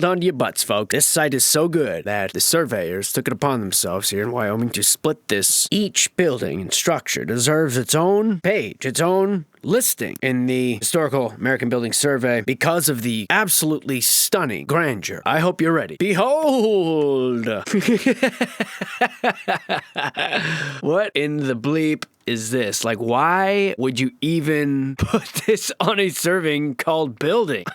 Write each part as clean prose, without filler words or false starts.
hold on to your butts, folks. This site is so good that the surveyors took it upon themselves here in Wyoming to split this. Each building and structure deserves its own page, its own listing in the Historical American Building Survey because of the absolutely stunning grandeur. I hope you're ready. Behold! What in the bleep is this? Like, why would you even put this on a survey called building?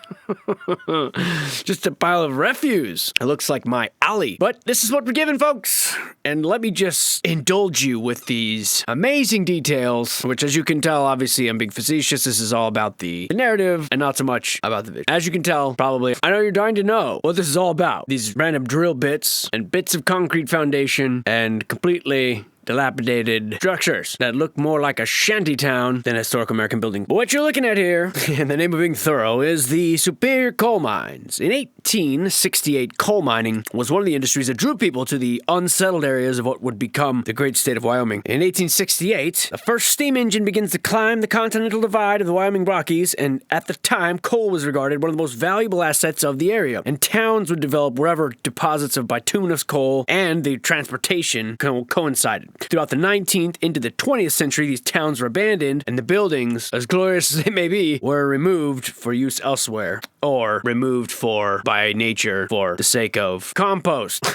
Just a pile of refuse. It looks like my alley. But this is what we're given, folks. And let me just indulge you with these amazing details, which, as you can tell, obviously I'm being facetious. This is all about the narrative and not so much about the vision. As you can tell, probably, I know you're dying to know what this is all about. These random drill bits and bits of concrete foundation and completely dilapidated structures that look more like a shanty town than a historic American building. But what you're looking at here, in the name of being thorough, is the Superior Coal Mines. In 1868, coal mining was one of the industries that drew people to the unsettled areas of what would become the great state of Wyoming. In 1868, the first steam engine begins to climb the continental divide of the Wyoming Rockies, and at the time, coal was regarded one of the most valuable assets of the area. And towns would develop wherever deposits of bituminous coal and the transportation coincided. Throughout the 19th into the 20th century, these towns were abandoned, and the buildings, as glorious as they may be, were removed for use elsewhere, or removed by nature for the sake of compost.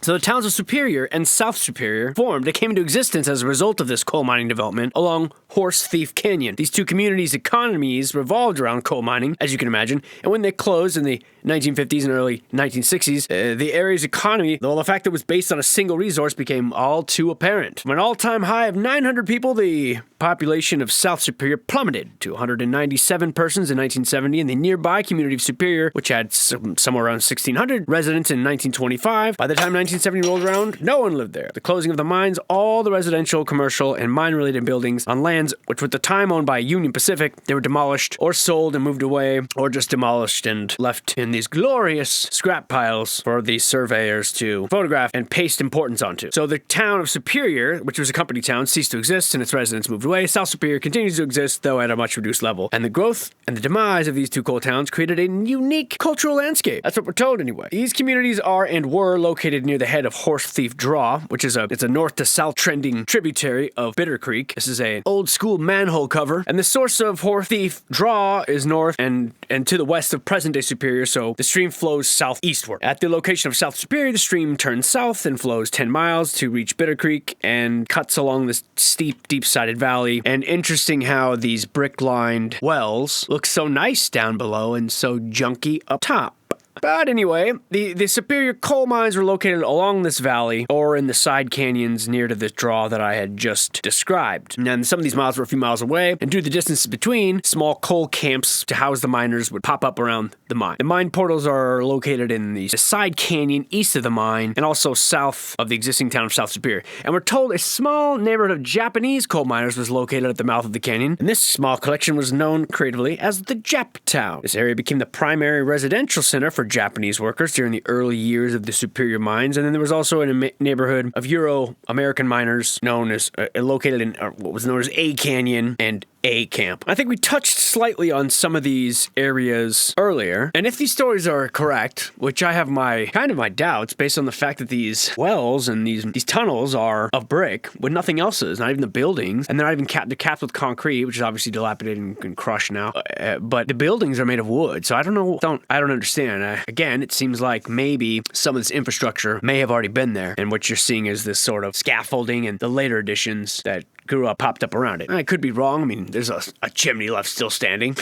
So the towns of Superior and South Superior formed. They came into existence as a result of this coal mining development along Horse Thief Canyon. These two communities' economies revolved around coal mining, as you can imagine, and when they closed in the 1950s and early 1960s, the area's economy, though the fact that it was based on a single resource, became all too apparent. From an all-time high of 900 people, the population of South Superior plummeted to 197 persons in 1970, and the nearby community of Superior, which had somewhere around 1,600 residents in 1925, by the time 1970 rolled around, no one lived there. The closing of the mines, all the residential, commercial, and mine-related buildings on lands which were at the time owned by Union Pacific, they were demolished or sold and moved away, or just demolished and left in these glorious scrap piles for the surveyors to photograph and paste importance onto. So the town of Superior, which was a company town, ceased to exist and its residents moved away. South Superior continues to exist, though at a much reduced level. And the growth and the demise of these two coal towns created a unique cultural landscape. That's what we're told anyway. These communities are and were located near the head of Horse Thief Draw, which is a north to south trending tributary of Bitter Creek. This is an old school manhole cover, and the source of Horse Thief Draw is north and to the west of present day Superior, so the stream flows southeastward. At the location of South Superior, the stream turns south and flows 10 miles to reach Bitter Creek and cuts along this steep, deep-sided valley. And interesting how these brick-lined wells look so nice down below and so junky up top. But anyway, the Superior coal mines were located along this valley or in the side canyons near to this draw that I had just described. And some of these miles were a few miles away, and due to the distance between, small coal camps to house the miners would pop up around the mine. The mine portals are located in the side canyon east of the mine and also south of the existing town of South Superior. And we're told a small neighborhood of Japanese coal miners was located at the mouth of the canyon, and this small collection was known creatively as the Jap Town. This area became the primary residential center for Japanese workers during the early years of the Superior mines, and then there was also a neighborhood of Euro-American miners known as located in what was known as A Canyon and A Camp. I think we touched slightly on some of these areas earlier, and if these stories are correct, which I have my doubts based on the fact that these wells and these tunnels are of brick with nothing else is, not even the buildings, and they're not even they're capped with concrete, which is obviously dilapidated and crushed now. But the buildings are made of wood, so I don't understand. Again, it seems like maybe some of this infrastructure may have already been there, and what you're seeing is this sort of scaffolding and the later additions that popped up around it. I could be wrong. I mean, there's a chimney left still standing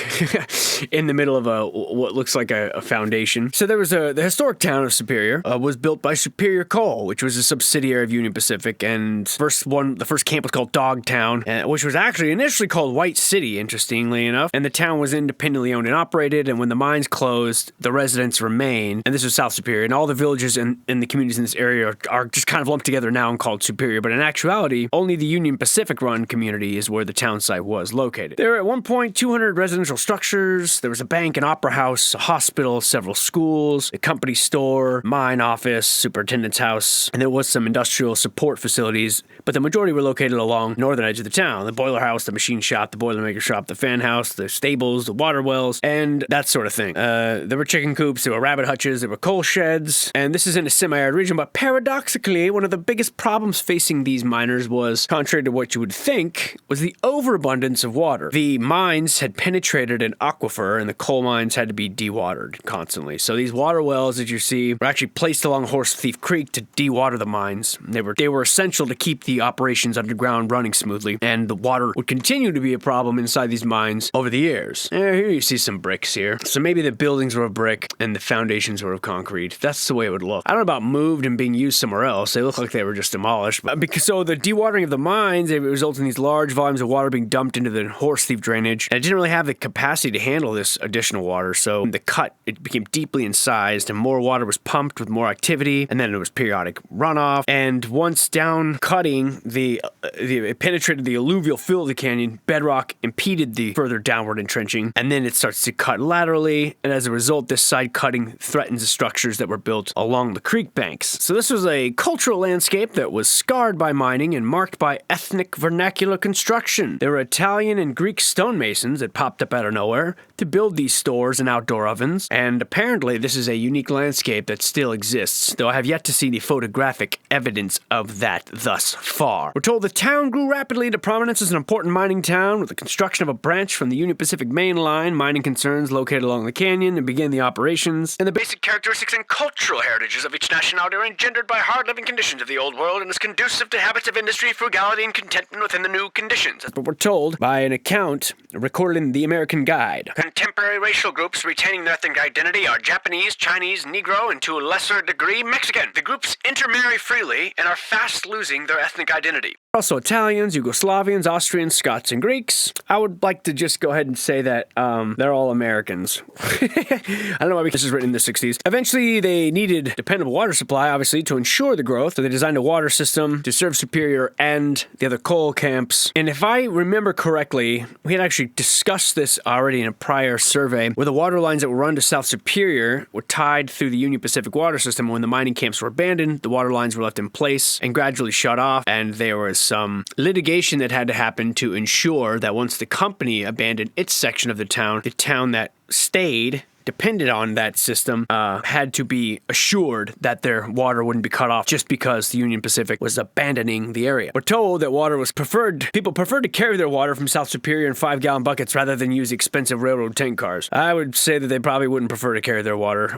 in the middle of what looks like a foundation. So there was the historic town of Superior was built by Superior Coal, which was a subsidiary of Union Pacific, and the first camp was called Dogtown, which was actually initially called White City, interestingly enough, and the town was independently owned and operated, and when the mines closed, the residents remained, and this was South Superior, and all the villages and the communities in this area are just kind of lumped together now and called Superior, but in actuality, only the Union Pacific traffic-run community is where the town site was located. There were at one point 200 residential structures. There was a bank, an opera house, a hospital, several schools, a company store, mine office, superintendent's house, and there was some industrial support facilities, but the majority were located along the northern edge of the town. The boiler house, the machine shop, the boilermaker shop, the fan house, the stables, the water wells, and that sort of thing. There were chicken coops, there were rabbit hutches, there were coal sheds, and this is in a semi-arid region, but paradoxically, one of the biggest problems facing these miners was, contrary to what you would think, was the overabundance of water. The mines had penetrated an aquifer, and the coal mines had to be dewatered constantly. So these water wells that you see were actually placed along Horse Thief Creek to dewater the mines. They were essential to keep the operations underground running smoothly, and the water would continue to be a problem inside these mines over the years. Here you see some bricks here. So maybe the buildings were of brick and the foundations were of concrete. That's the way it would look. I don't know about moved and being used somewhere else. They look like they were just demolished. So the dewatering of the mines, it resulted in these large volumes of water being dumped into the Horse Thief drainage, and it didn't really have the capacity to handle this additional water. So the cut, it became deeply incised, and more water was pumped with more activity, and then there was periodic runoff. And once down cutting, it penetrated the alluvial fill of the canyon, bedrock impeded the further downward entrenching, and then it starts to cut laterally, and as a result, this side cutting threatens the structures that were built along the creek banks. So this was a cultural landscape that was scarred by mining and marked by ethnic vernacular construction. There were Italian and Greek stonemasons that popped up out of nowhere to build these stores and outdoor ovens, and apparently this is a unique landscape that still exists, though I have yet to see the photographic evidence of that thus far. We're told the town grew rapidly into prominence as an important mining town with the construction of a branch from the Union Pacific Main Line, mining concerns located along the canyon, and began the operations. And the basic characteristics and cultural heritages of each nationality are engendered by hard living conditions of the old world and is conducive to habits of industry, frugality, and contentment within the new conditions. That's what we're told by an account recorded in the American Guide. Contemporary racial groups retaining their ethnic identity are Japanese, Chinese, Negro, and to a lesser degree, Mexican. The groups intermarry freely and are fast losing their ethnic identity. Also Italians, Yugoslavians, Austrians, Scots, and Greeks. I would like to just go ahead and say that they're all Americans. I don't know why this is written in the 60s. Eventually, they needed dependable water supply, obviously, to ensure the growth. So they designed a water system to serve Superior and the other coal camps. And if I remember correctly, we had actually discussed this already in a prior survey, where the water lines that were run to South Superior were tied through the Union Pacific water system. When the mining camps were abandoned, the water lines were left in place and gradually shut off, and there was some litigation that had to happen to ensure that once the company abandoned its section of the town that stayed depended on that system had to be assured that their water wouldn't be cut off just because the Union Pacific was abandoning the area. We're told that water was preferred. People preferred to carry their water from South Superior in 5-gallon buckets rather than use expensive railroad tank cars. I would say that they probably wouldn't prefer to carry their water.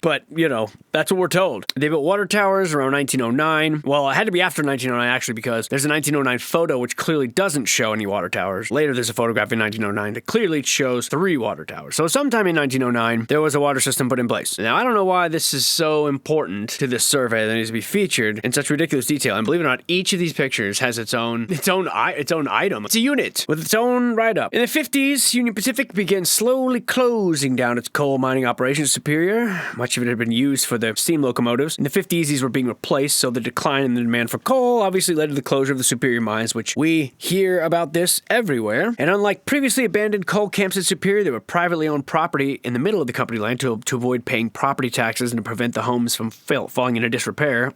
But, you know, that's what we're told. They built water towers around 1909. Well, it had to be after 1909, actually, because there's a 1909 photo which clearly doesn't show any water towers. Later, there's a photograph in 1909 that clearly shows 3 water towers. So sometime in 1909, there was a water system put in place. Now, I don't know why this is so important to this survey that needs to be featured in such ridiculous detail. And believe it or not, each of these pictures has its own item. It's a unit with its own write-up. In the 50s, Union Pacific began slowly closing down its coal mining operations at Superior. Much of it had been used for the steam locomotives. In the 50s, these were being replaced, so the decline in the demand for coal obviously led to the closure of the Superior mines, which we hear about this everywhere. And unlike previously abandoned coal camps at Superior, they were privately owned property in the middle of the company land to avoid paying property taxes and to prevent the homes from falling into disrepair.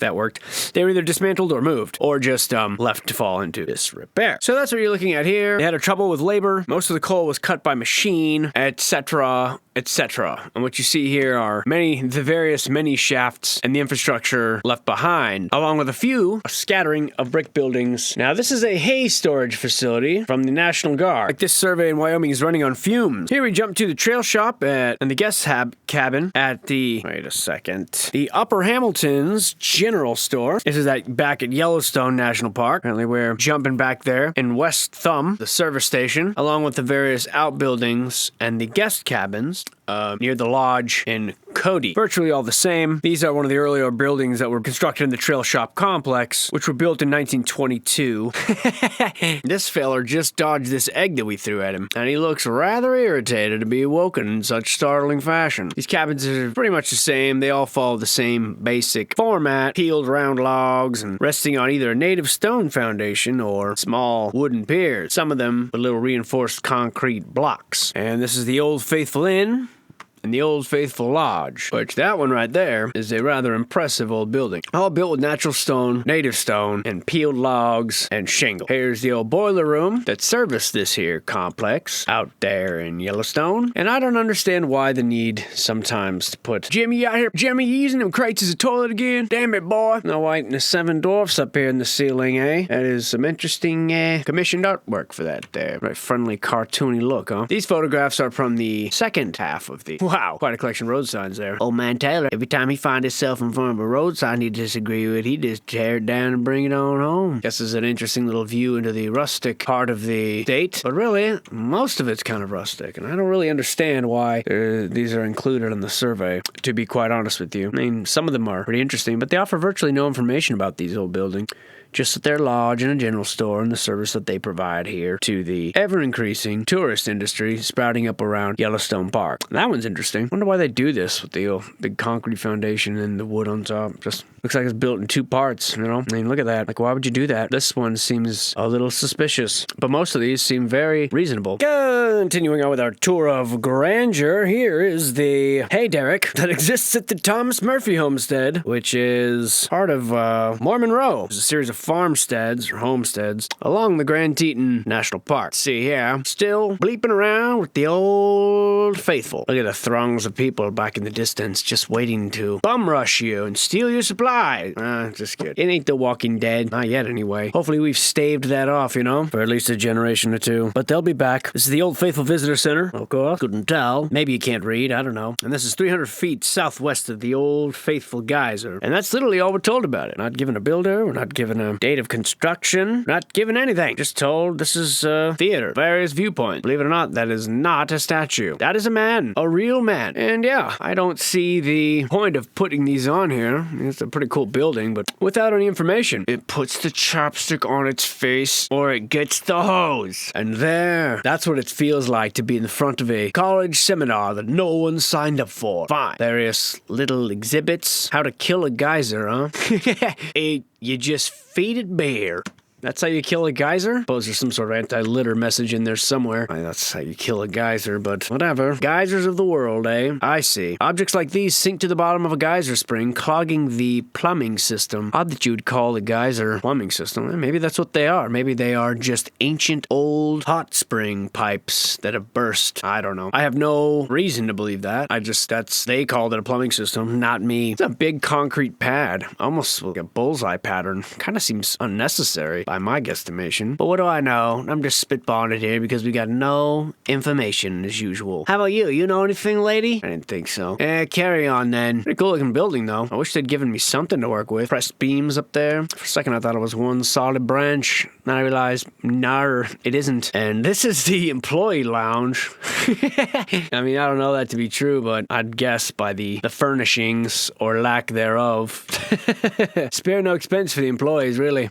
That worked. They were either dismantled or moved, or just left to fall into disrepair. So that's what you're looking at here. They had a trouble with labor. Most of the coal was cut by machine, etc., etc. And what you see here are many shafts and the infrastructure left behind, along with a scattering of brick buildings. Now, this is a hay storage facility from the National Guard. Like this survey in Wyoming is running on fumes. Here we jump to the trail shop and the guest cabin at the Upper Hamilton's General Store. This is back at Yellowstone National Park. Apparently we're jumping back there. In West Thumb, the service station, along with the various outbuildings and the guest cabins. near the lodge in Cody. Virtually all the same. These are one of the earlier buildings that were constructed in the Trail Shop complex, which were built in 1922. This feller just dodged this egg that we threw at him, and he looks rather irritated to be awoken in such startling fashion. These cabins are pretty much the same. They all follow the same basic format, peeled round logs and resting on either a native stone foundation or small wooden piers, some of them with little reinforced concrete blocks. And this is the Old Faithful Inn and the Old Faithful Lodge, which that one right there is a rather impressive old building. All built with natural stone, native stone, and peeled logs and shingle. Here's the old boiler room that serviced this here complex out there in Yellowstone. And I don't understand why the need sometimes to put Jimmy out here. Jimmy, you using them crates as a toilet again? Damn it, boy. No white and the seven dwarfs up here in the ceiling, eh? That is some interesting commissioned artwork for that there. Right, friendly, cartoony look, huh? These photographs are from the second half of the... Wow, quite a collection of road signs there. Old man Taylor, every time he finds himself in front of a road sign he disagree with, he just tear it down and bring it on home. Guess it's an interesting little view into the rustic part of the state, but really, most of it's kind of rustic, and I don't really understand why these are included in the survey, to be quite honest with you. I mean, some of them are pretty interesting, but they offer virtually no information about these old buildings. Just that their lodge and a general store and the service that they provide here to the ever-increasing tourist industry sprouting up around Yellowstone Park. That one's interesting. Wonder why they do this with the old big concrete foundation and the wood on top. Just looks like it's built in two parts, you know? I mean, look at that. Like, why would you do that? This one seems a little suspicious, but most of these seem very reasonable. Continuing on with our tour of grandeur, here is the Hey Derek that exists at the Thomas Murphy Homestead, which is part of Mormon Row. It's a series of farmsteads or homesteads along the Grand Teton National Park. See here, still bleeping around with the old faithful. Look at the throngs of people back in the distance just waiting to bum rush you and steal your supplies. Just kidding. It ain't The Walking Dead. Not yet, anyway. Hopefully we've staved that off, you know, for at least a generation or two. But they'll be back. This is the Old Faithful Visitor Center, of course. Couldn't tell. Maybe you can't read. I don't know. And this is 300 feet southwest of the Old Faithful Geyser. And that's literally all we're told about it. Not given a builder. We're not given a date of construction. Not given anything. Just told this is theater. Various viewpoints. Believe it or not, that is not a statue. That is a man. A real man. And yeah, I don't see the point of putting these on here. It's a pretty cool building, but without any information. It puts the chopstick on its face or it gets the hose. And there, that's what it feels like to be in the front of a college seminar that no one signed up for. Fine. Various little exhibits. How to kill a geyser, huh? You just feed it bare. That's how you kill a geyser? I suppose there's some sort of anti-litter message in there somewhere. That's how you kill a geyser, but whatever. Geysers of the world, eh? I see. Objects like these sink to the bottom of a geyser spring, clogging the plumbing system. Odd that you'd call the geyser plumbing system. Maybe that's what they are. Maybe they are just ancient old hot spring pipes that have burst. I don't know. I have no reason to believe that. They called it a plumbing system, not me. It's a big concrete pad. Almost like a bullseye pattern. Kind of seems unnecessary by my guesstimation. But what do I know? I'm just spitballing it here because we got no information as usual. How about you? You know anything, lady? I didn't think so. Carry on then. Pretty cool looking building though. I wish they'd given me something to work with. Pressed beams up there. For a second I thought it was one solid branch. Then I realized, no, it isn't. And this is the employee lounge. I mean, I don't know that to be true, but I'd guess by the furnishings or lack thereof. Spare no expense for the employees, really.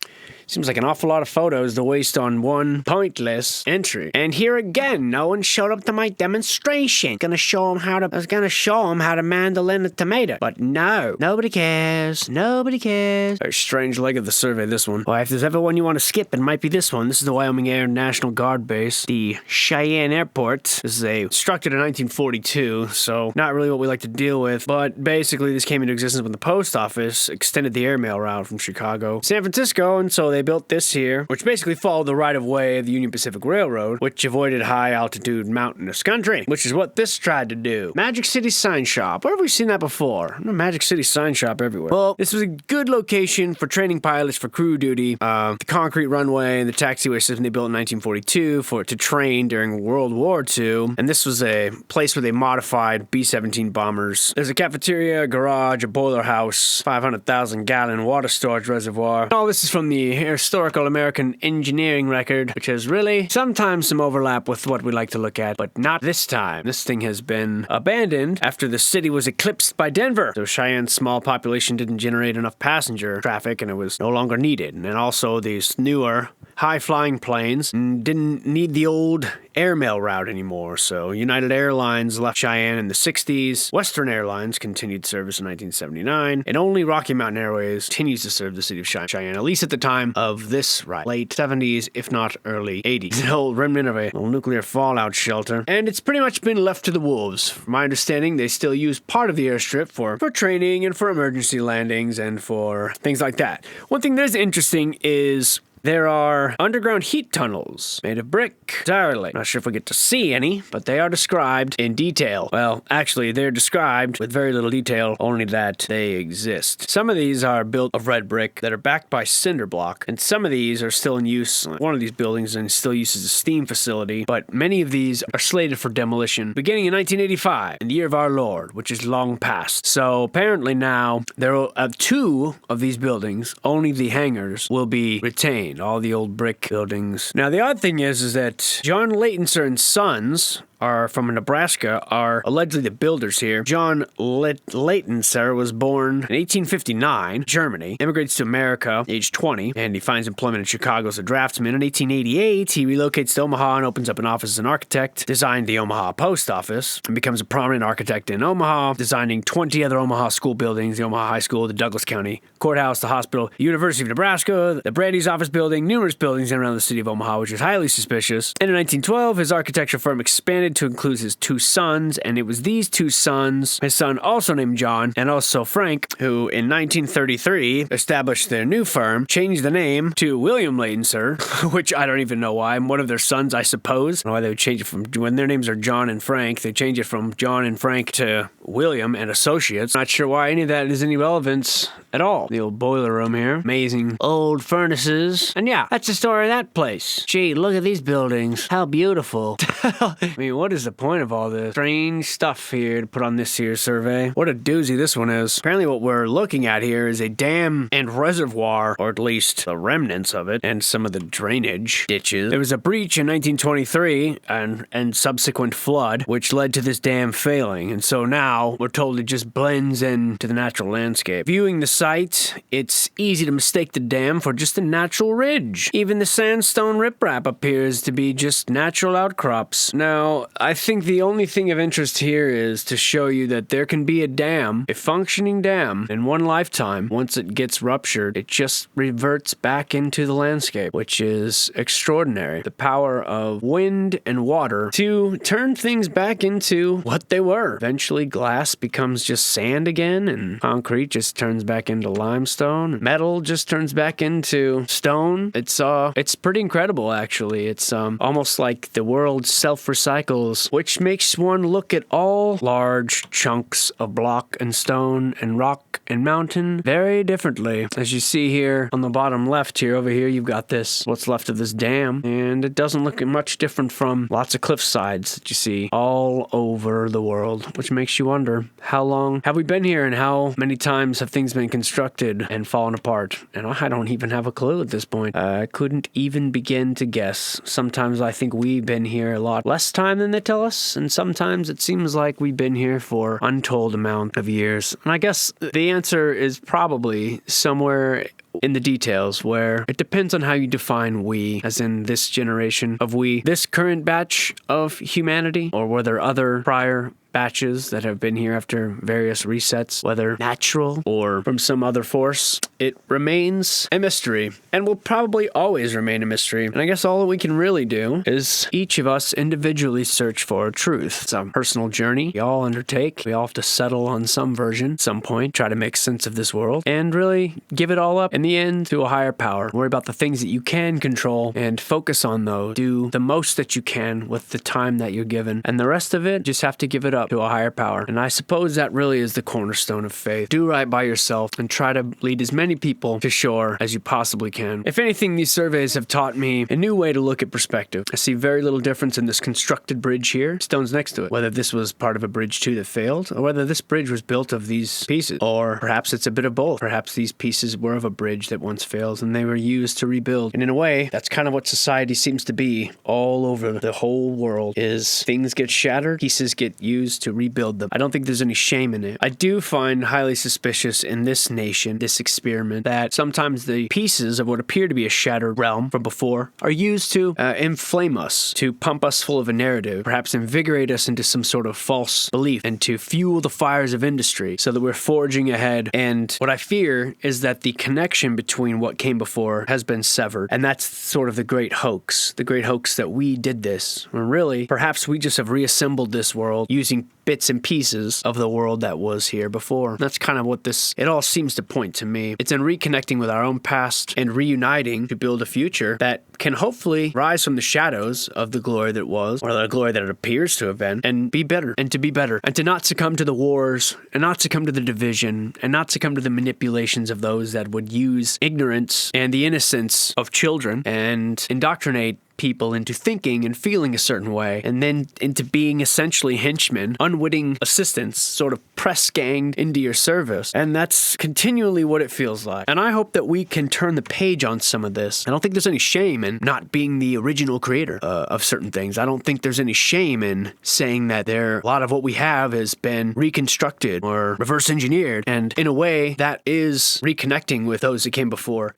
Seems like an awful lot of photos to waste on one pointless entry. And here again, no one showed up to my demonstration. I was gonna show them how to mandolin a tomato. But no, nobody cares. Nobody cares. Very strange leg of the survey, this one. Well, if there's ever one you want to skip, it might be this one. This is the Wyoming Air National Guard Base, the Cheyenne Airport. This is constructed in 1942, so not really what we like to deal with. But basically, this came into existence when the post office extended the airmail route from Chicago to San Francisco, and so they built this here, which basically followed the right-of-way of the Union Pacific Railroad, which avoided high-altitude mountainous country, which is what this tried to do. Magic City Sign Shop. Where have we seen that before? Magic City Sign Shop everywhere. Well, this was a good location for training pilots for crew duty. The concrete runway and the taxiway system they built in 1942 to train during World War II, and this was a place where they modified B-17 bombers. There's a cafeteria, a garage, a boiler house, 500,000-gallon water storage reservoir. All this is from the historical American engineering record, which has really sometimes some overlap with what we like to look at, but not this time. This thing has been abandoned after the city was eclipsed by Denver. So Cheyenne's small population didn't generate enough passenger traffic and it was no longer needed. And also these newer high-flying planes didn't need the old airmail route anymore, so United Airlines left Cheyenne in the 60s, Western Airlines continued service in 1979, and only Rocky Mountain Airways continues to serve the city of Cheyenne, at least at the time of this ride. Late 70s, if not early 80s. An old remnant of a little nuclear fallout shelter, and it's pretty much been left to the wolves. From my understanding, they still use part of the airstrip for training and for emergency landings and for things like that. One thing that is interesting is there are underground heat tunnels made of brick entirely. Not sure if we get to see any, but they are described in detail. Well, actually, they're described with very little detail, only that they exist. Some of these are built of red brick that are backed by cinder block, and some of these are still in use. One of these buildings is still used as a steam facility, but many of these are slated for demolition beginning in 1985, in the year of our Lord, which is long past. So apparently now, there are 2 of these buildings, only the hangars, will be retained. All the old brick buildings. Now, the odd thing is that John Laytonser and Sons are from Nebraska, are allegedly the builders here. John Laytonser was born in 1859, Germany, immigrates to America, age 20, and he finds employment in Chicago as a draftsman. In 1888, he relocates to Omaha and opens up an office as an architect, designed the Omaha Post Office, and becomes a prominent architect in Omaha, designing 20 other Omaha school buildings, the Omaha High School, the Douglas County Courthouse, the hospital, University of Nebraska, the Brady's office building, numerous buildings in and around the city of Omaha, which is highly suspicious. And in 1912, his architecture firm expanded to include his 2 sons, and it was these 2 sons, his son also named John, and also Frank, who in 1933 established their new firm, changed the name to William Laytonser, which I don't even know why. I'm one of their sons, I suppose. I don't know why they would change it from, when their names are John and Frank, they change it from John and Frank to William and Associates. Not sure why any of that is any relevance at all. The old boiler room here. Amazing old furnaces. And yeah, that's the story of that place. Gee, look at these buildings. How beautiful. I mean, what is the point of all this strange stuff here to put on this here survey? What a doozy this one is. Apparently what we're looking at here is a dam and reservoir, or at least the remnants of it, and some of the drainage ditches. There was a breach in 1923 and subsequent flood, which led to this dam failing. And so now we're told it just blends into the natural landscape. Viewing the site, it's easy to mistake the dam for just a natural ridge. Even the sandstone riprap appears to be just natural outcrops. Now, I think the only thing of interest here is to show you that there can be a dam, a functioning dam, in one lifetime. Once it gets ruptured, it just reverts back into the landscape, which is extraordinary. The power of wind and water to turn things back into what they were. Eventually, glass becomes just sand again, and concrete just turns back into limestone. Metal just turns back into stone. It's pretty incredible, actually. It's almost like the world self-recycles, which makes one look at all large chunks of block and stone and rock and mountain very differently. As you see here on the bottom left here, over here, you've got this, what's left of this dam, and it doesn't look much different from lots of cliff sides that you see all over the world, which makes you wonder, how long have we been here and how many times have things been constructed and fallen apart? And I don't even have a clue at this point. I couldn't even begin to guess. Sometimes I think we've been here a lot less time than they tell us, and sometimes it seems like we've been here for untold amount of years. And I guess the answer is probably somewhere in the details, where it depends on how you define we, as in this generation of we, this current batch of humanity, or were there other prior batches that have been here after various resets, whether natural or from some other force. It remains a mystery, and will probably always remain a mystery. And I guess all that we can really do is each of us individually search for truth. It's a personal journey we all undertake. We all have to settle on some version at some point, try to make sense of this world, and really give it all up in the end to a higher power. Worry about the things that you can control and focus on those. Do the most that you can with the time that you're given, and the rest of it, just have to give it up to a higher power. And I suppose that really is the cornerstone of faith. Do right by yourself and try to lead as many people to shore as you possibly can. If anything, these surveys have taught me a new way to look at perspective. I see very little difference in this constructed bridge here, stones next to it, whether this was part of a bridge too that failed, or whether this bridge was built of these pieces, or perhaps it's a bit of both. Perhaps these pieces were of a bridge bridge that once fails, and they were used to rebuild. And in a way, that's kind of what society seems to be all over the whole world, is things get shattered, pieces get used to rebuild them. I don't think there's any shame in it. I do find highly suspicious in this nation, this experiment, that sometimes the pieces of what appear to be a shattered realm from before are used to inflame us, to pump us full of a narrative, perhaps invigorate us into some sort of false belief, and to fuel the fires of industry so that we're forging ahead. And what I fear is that the connection between what came before has been severed. And that's sort of the great hoax that we did this. When really, perhaps we just have reassembled this world using bits and pieces of the world that was here before. That's kind of what it all seems to point to me. It's in reconnecting with our own past and reuniting to build a future that can hopefully rise from the shadows of the glory that was, or the glory that it appears to have been, and be better, and to be better, and to not succumb to the wars, and not succumb to the division, and not succumb to the manipulations of those that would use ignorance and the innocence of children and indoctrinate people into thinking and feeling a certain way, and then into being essentially henchmen, unwitting assistants, sort of press ganged into your service. And that's continually what it feels like. And I hope that we can turn the page on some of this. I don't think there's any shame in not being the original creator of certain things. I don't think there's any shame in saying that a lot of what we have has been reconstructed or reverse engineered. And in a way, that is reconnecting with those that came before.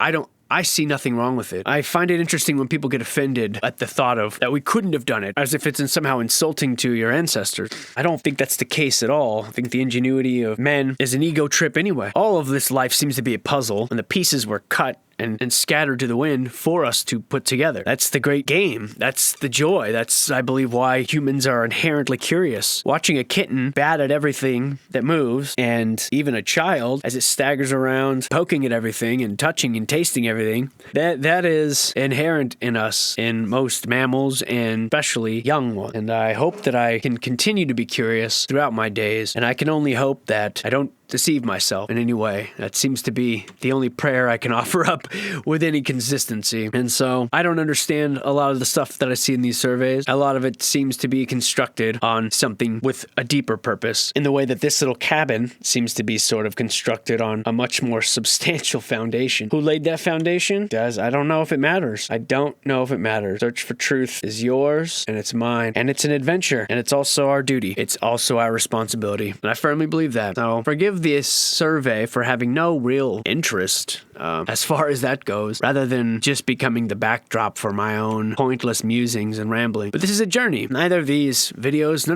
I see nothing wrong with it. I find it interesting when people get offended at the thought of that we couldn't have done it, as if it's somehow insulting to your ancestors. I don't think that's the case at all. I think the ingenuity of men is an ego trip anyway. All of this life seems to be a puzzle, and the pieces were cut and scattered to the wind for us to put together. That's the great game. That's the joy. That's, I believe, why humans are inherently curious. Watching a kitten bat at everything that moves, and even a child as it staggers around, poking at everything and touching and tasting everything, that is inherent in us, in most mammals, and especially young ones. And I hope that I can continue to be curious throughout my days, and I can only hope that I don't deceive myself in any way. That seems to be the only prayer I can offer up with any consistency. And so I don't understand a lot of the stuff that I see in these surveys. A lot of it seems to be constructed on something with a deeper purpose, in the way that this little cabin seems to be sort of constructed on a much more substantial foundation. Who laid that foundation? I don't know if it matters. I don't know if it matters. Search for truth is yours, and it's mine, and it's an adventure, and it's also our duty. It's also our responsibility, and I firmly believe that. So forgive this survey for having no real interest as far as that goes, rather than just becoming the backdrop for my own pointless musings and rambling. But this is a journey. None of these videos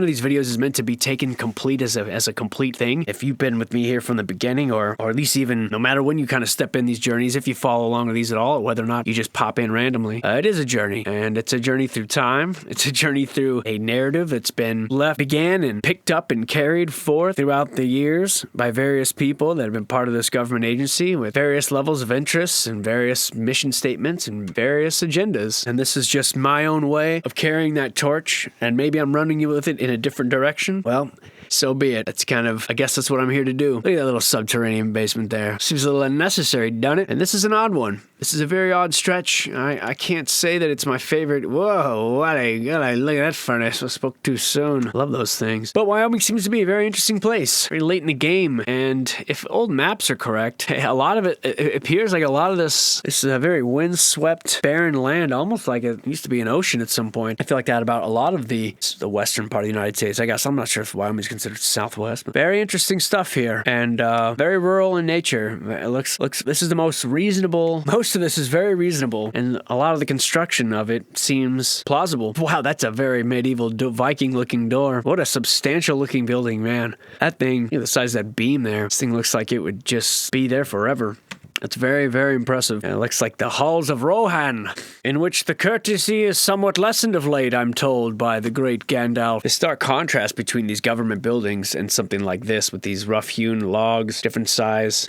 is meant to be taken complete as a complete thing. If you've been with me here from the beginning, or at least even no matter when you kind of step in these journeys, if you follow along with these at all, or whether or not you just pop in randomly, it is a journey, and it's a journey through time. It's a journey through a narrative that's began and picked up and carried forth throughout the years by various people that have been part of this government agency with various levels of interests and various mission statements and various agendas. And this is just my own way of carrying that torch, and maybe I'm running you with it in a different direction. Well, so be it. I guess that's what I'm here to do. Look at that little subterranean basement there. Seems a little unnecessary, doesn't it? And this is an odd one. This is a very odd stretch. I can't say that it's my favorite. Whoa, look at that furnace. I spoke too soon. Love those things. But Wyoming seems to be a very interesting place. Very late in the game. And if old maps are correct, a lot of it appears like a lot of this is a very windswept, barren land, almost like it used to be an ocean at some point. I feel like that about a lot of the western part of the United States. I guess I'm not sure if Wyoming's considered southwest, but very interesting stuff here, and very rural in nature. It looks this is the most reasonable. Most of this is very reasonable, and a lot of the construction of it seems plausible. Wow, that's a very medieval Viking-looking door. What a substantial-looking building, man. That thing, the size of that beam there. This thing looks like it would just be there forever. It's very, very impressive. And it looks like the halls of Rohan, in which the courtesy is somewhat lessened of late, I'm told, by the great Gandalf. The stark contrast between these government buildings and something like this, with these rough-hewn logs, different size,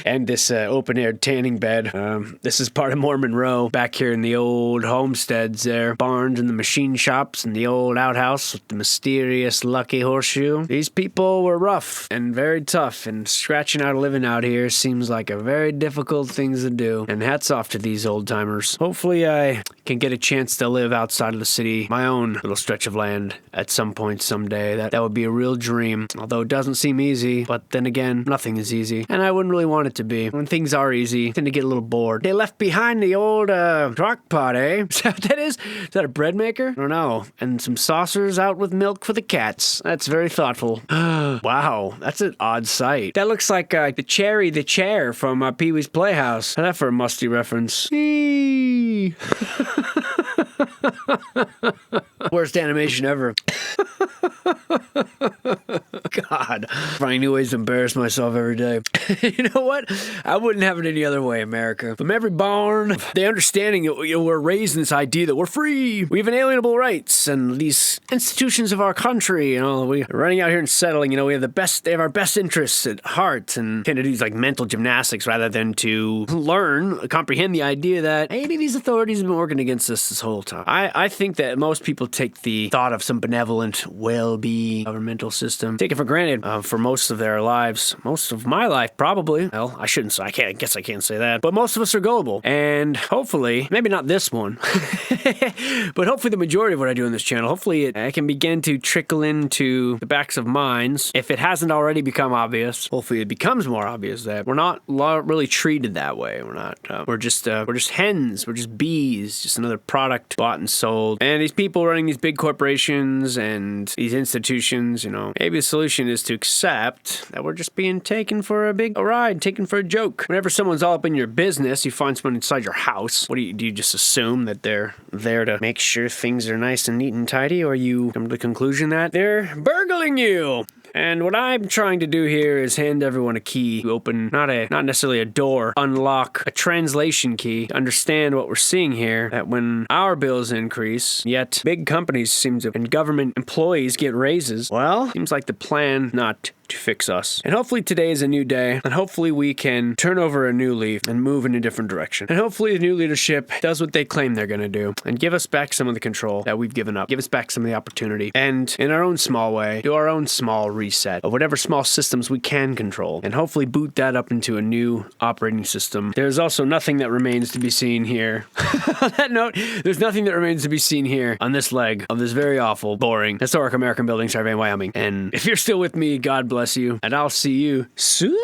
and this open-air tanning bed. This is part of Mormon Row, back here in the old homesteads there. Barns and the machine shops and the old outhouse with the mysterious lucky horseshoe. These people were rough and very tough, and scratching out a living out here seems like like a very difficult thing to do. And hats off to these old timers. Hopefully I can get a chance to live outside of the city, my own little stretch of land at some point someday. That would be a real dream, although it doesn't seem easy. But then again, nothing is easy. And I wouldn't really want it to be. When things are easy, I tend to get a little bored. They left behind the old crock pot, eh? Is that what that is? Is that a bread maker? I don't know. And some saucers out with milk for the cats. That's very thoughtful. Wow, that's an odd sight. That looks like the chair from Pee-wee's Playhouse. How's that for a musty reference? Worst animation ever. God, finding new ways to embarrass myself every day. You know what? I wouldn't have it any other way, America. From every barn, the understanding that we're raised in this idea that we're free. We have inalienable rights, and these institutions of our country, we're running out here and settling. We have they have our best interests at heart, and tend to do these like mental gymnastics rather than to comprehend the idea that maybe these authorities have been working against us this whole time. I think that most people take the thought of some benevolent, well-being governmental system, take it for granted for most of their lives. Most of my life, probably. Well, I shouldn't say. I guess I can't say that. But most of us are gullible. And hopefully, maybe not this one, but hopefully the majority of what I do on this channel, hopefully it can begin to trickle into the backs of minds. If it hasn't already become obvious, hopefully it becomes more obvious that we're not really treated that way. We're not. We're just hens. We're just bees. Just another product bought and sold. And these people running these big corporations and these institutions, maybe the solution is to accept that we're just being taken for a ride, taken for a joke. Whenever someone's all up in your business, you find someone inside your house. Do you just assume that they're there to make sure things are nice and neat and tidy, or you come to the conclusion that they're burgling you? And what I'm trying to do here is hand everyone a key to open, not necessarily a door, unlock a translation key to understand what we're seeing here, that when our bills increase, yet big companies and government employees get raises, well, seems like the plan not to fix us. And hopefully today is a new day, and hopefully we can turn over a new leaf and move in a different direction. And hopefully the new leadership does what they claim they're gonna do and give us back some of the control that we've given up, give us back some of the opportunity, and in our own small way, do our own small reset of whatever small systems we can control, and hopefully boot that up into a new operating system. There's also nothing that remains to be seen here. On that note, there's nothing that remains to be seen here on this leg of this very awful, boring, historic American building survey in Wyoming. And if you're still with me, God bless you, and I'll see you soon.